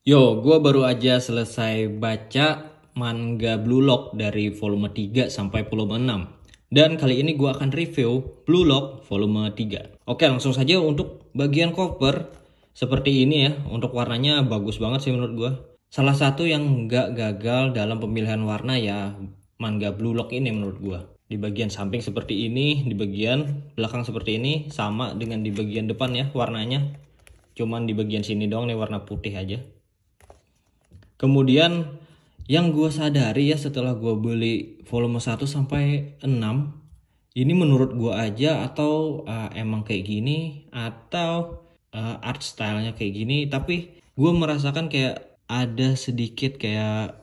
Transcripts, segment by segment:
Yo, gua baru aja selesai baca manga Blue Lock dari volume 3 sampai volume 6. Dan kali ini gua akan review Blue Lock volume 3. Oke, langsung saja untuk bagian cover seperti ini ya. Untuk warnanya bagus banget sih menurut gua. Salah satu yang nggak gagal dalam pemilihan warna ya manga Blue Lock ini menurut gua. Di bagian samping seperti ini, di bagian belakang seperti ini, sama dengan di bagian depan ya warnanya. Cuman di bagian sini doang nih warna putih aja. Kemudian yang gue sadari ya setelah gue beli volume 1 sampai 6, ini menurut gue aja atau emang kayak gini atau art stylenya kayak gini, tapi gue merasakan kayak ada sedikit kayak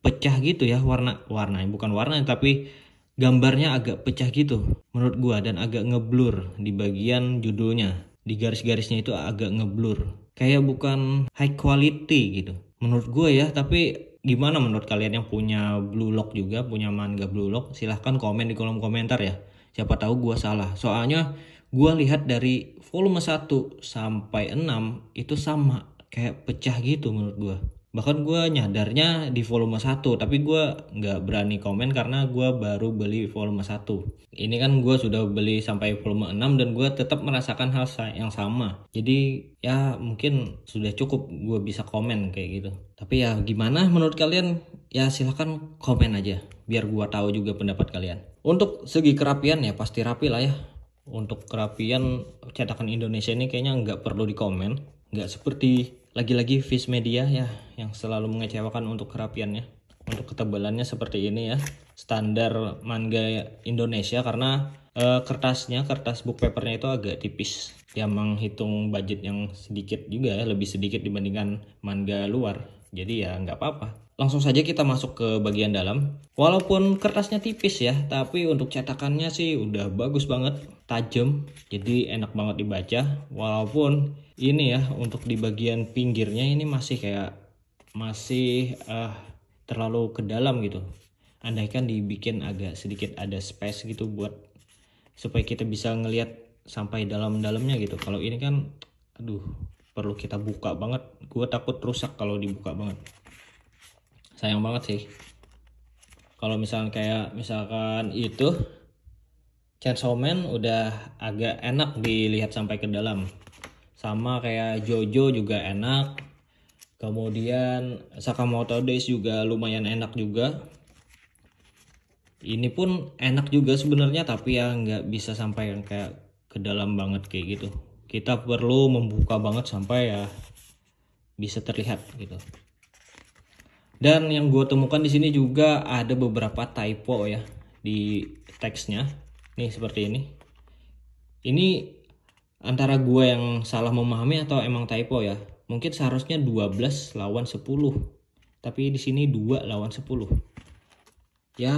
pecah gitu ya warnanya, bukan warna tapi gambarnya agak pecah gitu menurut gue, dan agak ngeblur di bagian judulnya, di garis-garisnya itu agak ngeblur kayak bukan high quality gitu menurut gue ya. Tapi gimana menurut kalian yang punya Blue Lock juga, punya manga Blue Lock? Silahkan komen di kolom komentar ya, siapa tahu gue salah. Soalnya gue lihat dari volume 1 sampai 6 itu sama kayak pecah gitu menurut gue. Bahkan gue nyadarnya di volume 1, tapi gue nggak berani komen karena gue baru beli volume 1. Ini kan gue sudah beli sampai volume 6 dan gue tetap merasakan hal yang sama. Jadi ya mungkin sudah cukup gue bisa komen kayak gitu. Tapi ya gimana menurut kalian? Ya silahkan komen aja biar gue tahu juga pendapat kalian. Untuk segi kerapian ya pasti rapi lah ya. Untuk kerapian cetakan Indonesia ini kayaknya nggak perlu dikomen. Nggak seperti lagi-lagi Viz Media ya yang selalu mengecewakan untuk kerapiannya. Untuk ketebalannya seperti ini ya, standar manga Indonesia, karena kertas book papernya itu agak tipis ya, menghitung budget yang sedikit juga ya, lebih sedikit dibandingkan manga luar. Jadi ya nggak apa-apa. Langsung saja kita masuk ke bagian dalam. Walaupun kertasnya tipis ya, tapi untuk cetakannya sih udah bagus banget, tajam, jadi enak banget dibaca. Walaupun ini ya untuk di bagian pinggirnya ini masih terlalu ke dalam gitu. Andaikan dibikin agak sedikit ada space gitu buat supaya kita bisa ngelihat sampai dalam-dalamnya gitu. Kalau ini kan aduh, perlu kita buka banget. Gue takut rusak kalau dibuka banget. Sayang banget sih. Kalau misalkan itu Chainsaw Man udah agak enak dilihat sampai ke dalam. Sama kayak Jojo juga enak. Kemudian Sakamoto Days juga lumayan enak juga. Ini pun enak juga sebenarnya, tapi ya nggak bisa sampai yang kayak ke dalam banget kayak gitu. Kita perlu membuka banget sampai ya bisa terlihat gitu. Dan yang gue temukan di sini juga ada beberapa typo ya di teksnya. Nih seperti ini. Ini antara gue yang salah memahami atau emang typo ya. Mungkin seharusnya 12 lawan 10. Tapi di sini 2 lawan 10. Ya,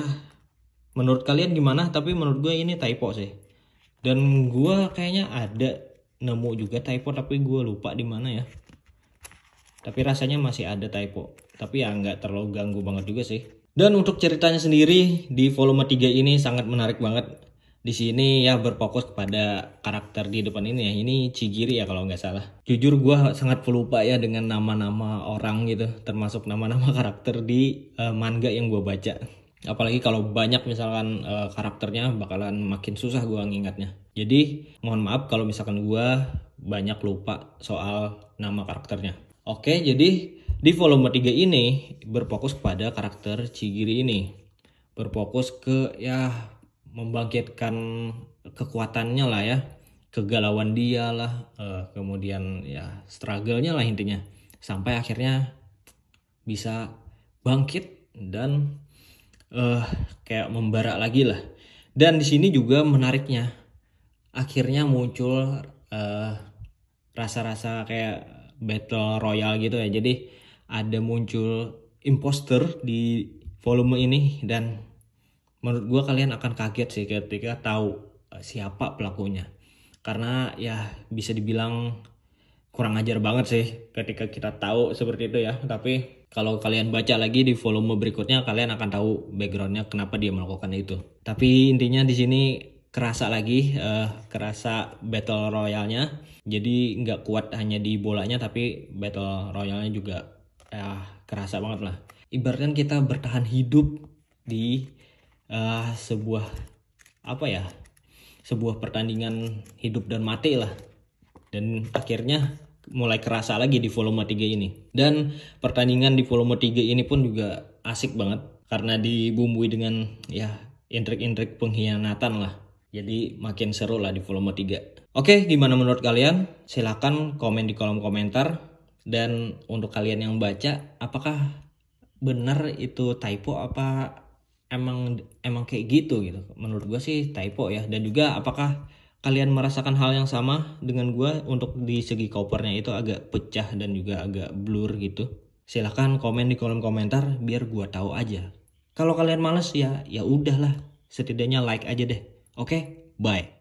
menurut kalian gimana? Tapi menurut gue ini typo sih. Dan gue kayaknya ada nemu juga typo, tapi gue lupa di mana ya. Tapi rasanya masih ada typo. Tapi ya nggak terlalu ganggu banget juga sih. Dan untuk ceritanya sendiri di volume 3 ini sangat menarik banget. Di sini ya berfokus kepada karakter di depan ini ya. Ini Chigiri ya kalau nggak salah. Jujur gue sangat pelupa ya dengan nama-nama orang gitu. Termasuk nama-nama karakter di manga yang gue baca. Apalagi kalau banyak misalkan karakternya bakalan makin susah gue ngingatnya. Jadi mohon maaf kalau misalkan gue banyak lupa soal nama karakternya. Oke, jadi di volume 3 ini berfokus pada karakter Chigiri ini. Berfokus ke ya membangkitkan kekuatannya lah ya. Kegalauan dia lah, kemudian ya struggle-nya lah intinya. Sampai akhirnya bisa bangkit dan kayak membara lagi lah. Dan di sini juga menariknya, akhirnya muncul rasa-rasa kayak battle royale gitu ya. Jadi ada muncul imposter di volume ini, dan menurut gue kalian akan kaget sih ketika tahu siapa pelakunya. Karena ya bisa dibilang kurang ajar banget sih ketika kita tahu seperti itu ya. Tapi kalau kalian baca lagi di volume berikutnya, kalian akan tahu backgroundnya kenapa dia melakukan itu. Tapi intinya di sini kerasa lagi, kerasa battle royale-nya. Jadi nggak kuat hanya di bolanya, tapi battle royale-nya juga kerasa banget lah. Ibaratkan kita bertahan hidup di sebuah sebuah pertandingan hidup dan mati lah. Dan akhirnya mulai kerasa lagi di volume 3 ini. Dan pertandingan di volume 3 ini pun juga asik banget karena dibumbui dengan intrik-intrik pengkhianatan lah. Jadi makin seru lah di volume 3. Oke, gimana menurut kalian? Silahkan komen di kolom komentar. Dan untuk kalian yang baca, apakah benar itu typo apa emang kayak gitu? Menurut gue sih typo ya. Dan juga apakah kalian merasakan hal yang sama dengan gue untuk di segi covernya itu agak pecah dan juga agak blur gitu? Silahkan komen di kolom komentar biar gue tahu aja. Kalau kalian males ya udahlah, setidaknya like aja deh. Oke, bye.